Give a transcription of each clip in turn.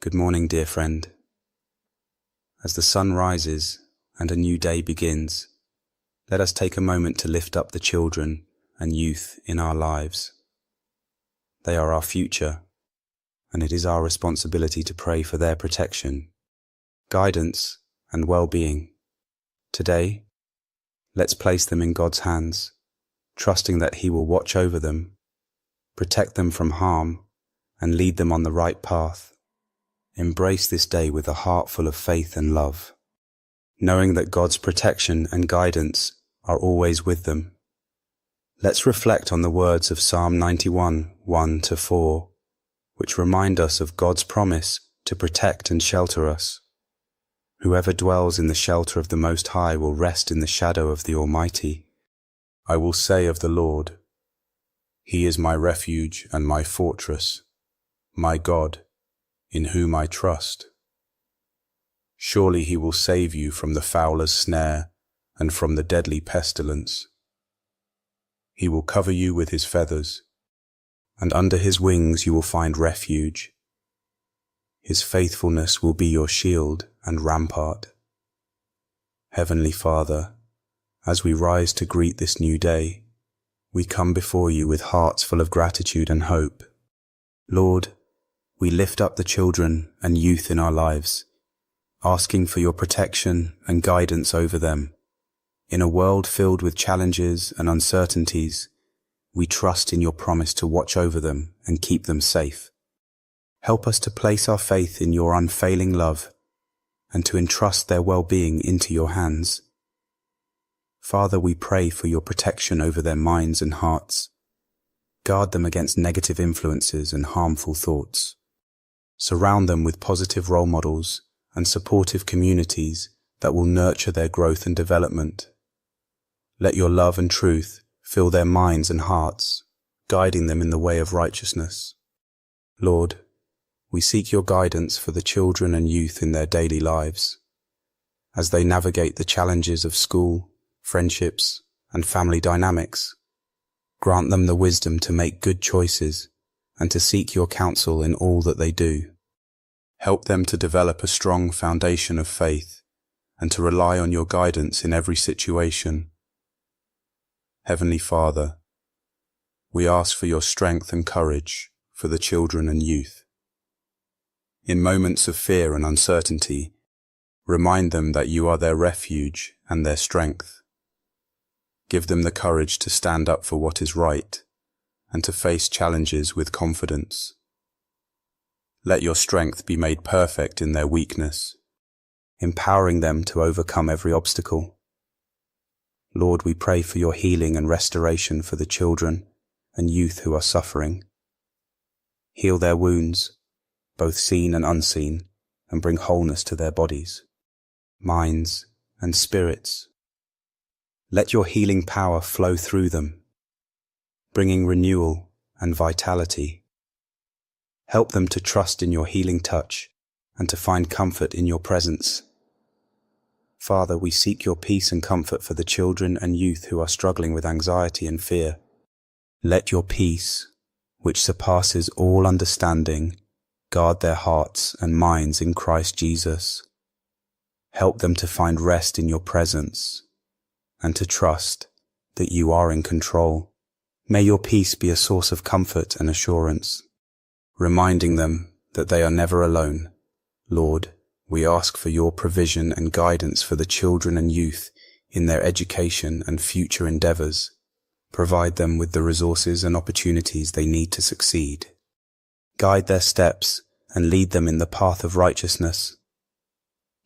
Good morning, dear friend. As the sun rises and a new day begins, let us take a moment to lift up the children and youth in our lives. They are our future, and it is our responsibility to pray for their protection, guidance, and well-being. Today, let's place them in God's hands, trusting that He will watch over them, protect them from harm, and lead them on the right path. Embrace this day with a heart full of faith and love, knowing that God's protection and guidance are always with them. Let's reflect on the words of Psalm 91, 1-4, which remind us of God's promise to protect and shelter us. Whoever dwells in the shelter of the Most High will rest in the shadow of the Almighty. I will say of the Lord, He is my refuge and my fortress, my God, in whom I trust. Surely He will save you from the fowler's snare and from the deadly pestilence. He will cover you with His feathers, and under His wings you will find refuge. His faithfulness will be your shield and rampart. Heavenly Father, as we rise to greet this new day, we come before you with hearts full of gratitude and hope. Lord, we lift up the children and youth in our lives, asking for your protection and guidance over them. In a world filled with challenges and uncertainties, we trust in your promise to watch over them and keep them safe. Help us to place our faith in your unfailing love and to entrust their well-being into your hands. Father, we pray for your protection over their minds and hearts. Guard them against negative influences and harmful thoughts. Surround them with positive role models and supportive communities that will nurture their growth and development. Let your love and truth fill their minds and hearts, guiding them in the way of righteousness. Lord, we seek your guidance for the children and youth in their daily lives. As they navigate the challenges of school, friendships, and family dynamics, grant them the wisdom to make good choices and to seek your counsel in all that they do. Help them to develop a strong foundation of faith and to rely on your guidance in every situation. Heavenly Father, we ask for your strength and courage for the children and youth. In moments of fear and uncertainty, remind them that you are their refuge and their strength. Give them the courage to stand up for what is right and to face challenges with confidence. Let your strength be made perfect in their weakness, empowering them to overcome every obstacle. Lord, we pray for your healing and restoration for the children and youth who are suffering. Heal their wounds, both seen and unseen, and bring wholeness to their bodies, minds, and spirits. Let your healing power flow through them, bringing renewal and vitality. Help them to trust in your healing touch and to find comfort in your presence. Father, we seek your peace and comfort for the children and youth who are struggling with anxiety and fear. Let your peace, which surpasses all understanding, guard their hearts and minds in Christ Jesus. Help them to find rest in your presence and to trust that you are in control. May your peace be a source of comfort and assurance, reminding them that they are never alone. Lord, we ask for your provision and guidance for the children and youth in their education and future endeavors. Provide them with the resources and opportunities they need to succeed. Guide their steps and lead them in the path of righteousness.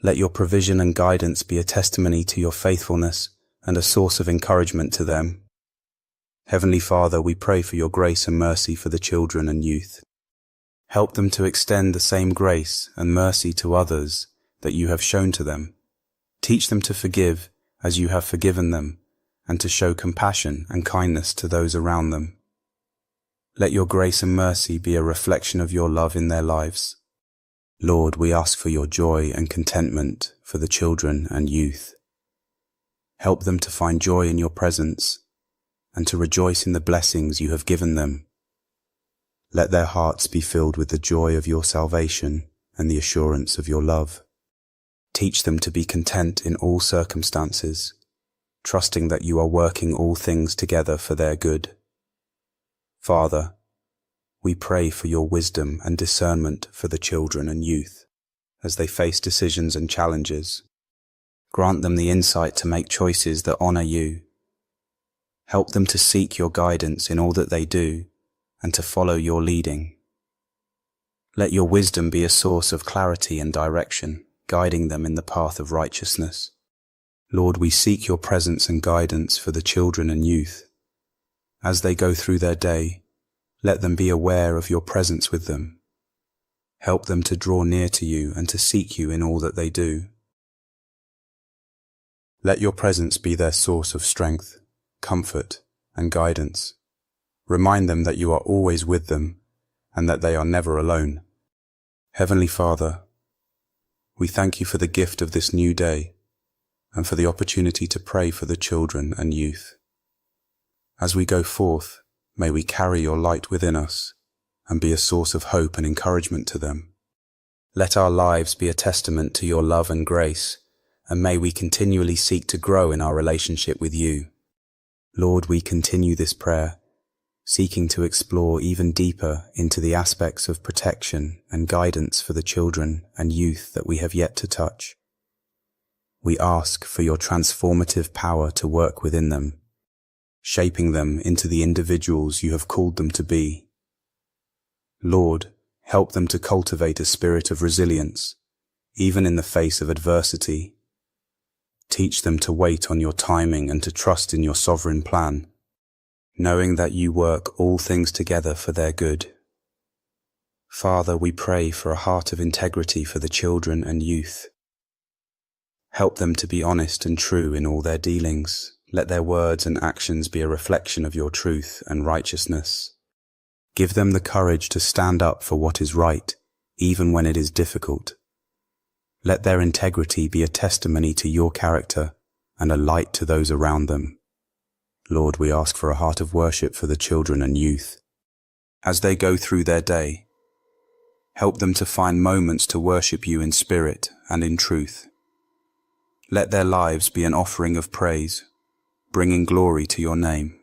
Let your provision and guidance be a testimony to your faithfulness and a source of encouragement to them. Heavenly Father, we pray for your grace and mercy for the children and youth. Help them to extend the same grace and mercy to others that you have shown to them. Teach them to forgive as you have forgiven them, and to show compassion and kindness to those around them. Let your grace and mercy be a reflection of your love in their lives. Lord, we ask for your joy and contentment for the children and youth. Help them to find joy in your presence and to rejoice in the blessings you have given them. Let their hearts be filled with the joy of your salvation and the assurance of your love. Teach them to be content in all circumstances, trusting that you are working all things together for their good. Father, we pray for your wisdom and discernment for the children and youth as they face decisions and challenges. Grant them the insight to make choices that honor you. Help them to seek your guidance in all that they do and to follow your leading. Let your wisdom be a source of clarity and direction, guiding them in the path of righteousness. Lord, we seek your presence and guidance for the children and youth. As they go through their day, let them be aware of your presence with them. Help them to draw near to you and to seek you in all that they do. Let your presence be their source of strength, comfort, and guidance. Remind them that you are always with them and that they are never alone. Heavenly Father, we thank you for the gift of this new day and for the opportunity to pray for the children and youth. As we go forth, may we carry your light within us and be a source of hope and encouragement to them. Let our lives be a testament to your love and grace, and may we continually seek to grow in our relationship with you. Lord, we continue this prayer, seeking to explore even deeper into the aspects of protection and guidance for the children and youth that we have yet to touch. We ask for your transformative power to work within them, shaping them into the individuals you have called them to be. Lord, help them to cultivate a spirit of resilience, even in the face of adversity. Teach them to wait on your timing and to trust in your sovereign plan, knowing that you work all things together for their good. Father, we pray for a heart of integrity for the children and youth. Help them to be honest and true in all their dealings. Let their words and actions be a reflection of your truth and righteousness. Give them the courage to stand up for what is right, even when it is difficult. Let their integrity be a testimony to your character and a light to those around them. Lord, we ask for a heart of worship for the children and youth. As they go through their day, help them to find moments to worship you in spirit and in truth. Let their lives be an offering of praise, bringing glory to your name.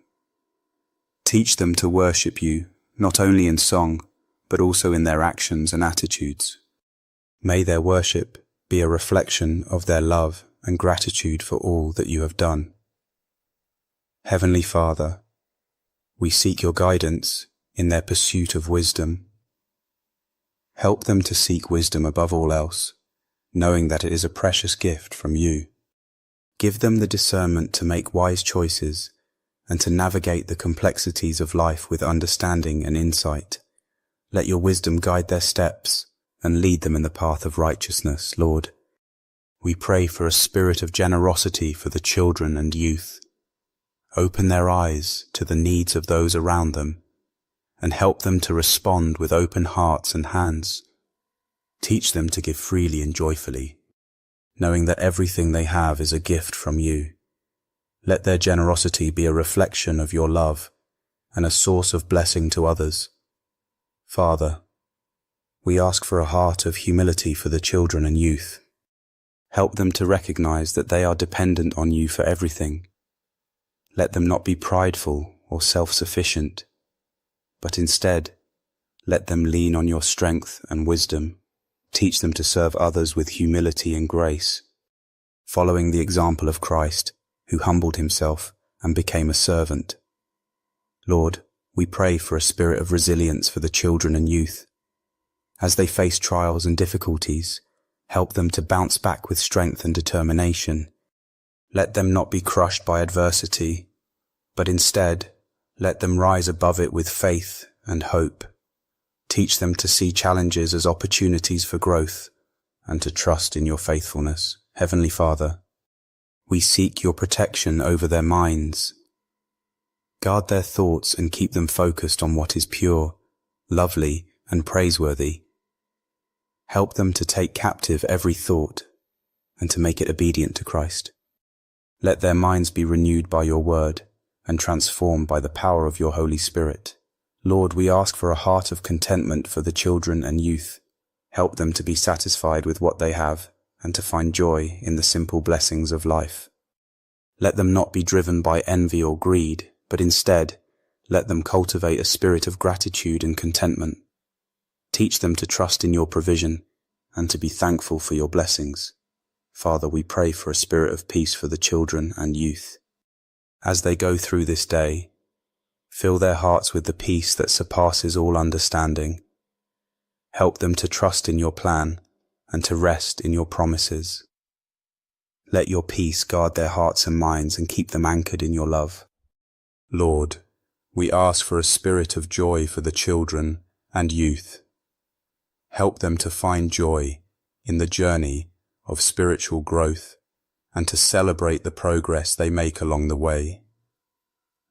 Teach them to worship you, not only in song, but also in their actions and attitudes. May their worship be a reflection of their love and gratitude for all that you have done. Heavenly Father, we seek your guidance in their pursuit of wisdom. Help them to seek wisdom above all else, knowing that it is a precious gift from you. Give them the discernment to make wise choices and to navigate the complexities of life with understanding and insight. Let your wisdom guide their steps and lead them in the path of righteousness, Lord. We pray for a spirit of generosity for the children and youth. Open their eyes to the needs of those around them and help them to respond with open hearts and hands. Teach them to give freely and joyfully, knowing that everything they have is a gift from you. Let their generosity be a reflection of your love and a source of blessing to others. Father, we ask for a heart of humility for the children and youth. Help them to recognize that they are dependent on you for everything. Let them not be prideful or self-sufficient, but instead, let them lean on your strength and wisdom. Teach them to serve others with humility and grace, following the example of Christ, who humbled himself and became a servant. Lord, we pray for a spirit of resilience for the children and youth. As they face trials and difficulties, help them to bounce back with strength and determination. Let them not be crushed by adversity, but instead, let them rise above it with faith and hope. Teach them to see challenges as opportunities for growth and to trust in your faithfulness. Heavenly Father, we seek your protection over their minds. Guard their thoughts and keep them focused on what is pure, lovely, and praiseworthy. Help them to take captive every thought and to make it obedient to Christ. Let their minds be renewed by your word and transformed by the power of your Holy Spirit. Lord, we ask for a heart of contentment for the children and youth. Help them to be satisfied with what they have and to find joy in the simple blessings of life. Let them not be driven by envy or greed, but instead, let them cultivate a spirit of gratitude and contentment. Teach them to trust in your provision and to be thankful for your blessings. Father, we pray for a spirit of peace for the children and youth. As they go through this day, fill their hearts with the peace that surpasses all understanding. Help them to trust in your plan and to rest in your promises. Let your peace guard their hearts and minds and keep them anchored in your love. Lord, we ask for a spirit of joy for the children and youth. Help them to find joy in the journey of spiritual growth and to celebrate the progress they make along the way.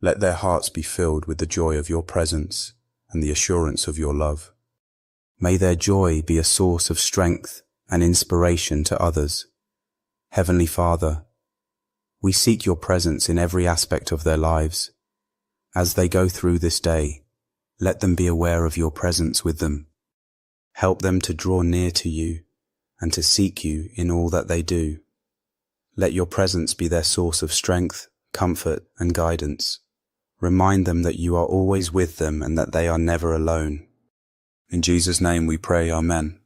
Let their hearts be filled with the joy of your presence and the assurance of your love. May their joy be a source of strength and inspiration to others. Heavenly Father, we seek your presence in every aspect of their lives. As they go through this day, let them be aware of your presence with them. Help them to draw near to you and to seek you in all that they do. Let your presence be their source of strength, comfort, and guidance. Remind them that you are always with them and that they are never alone. In Jesus' name we pray, Amen.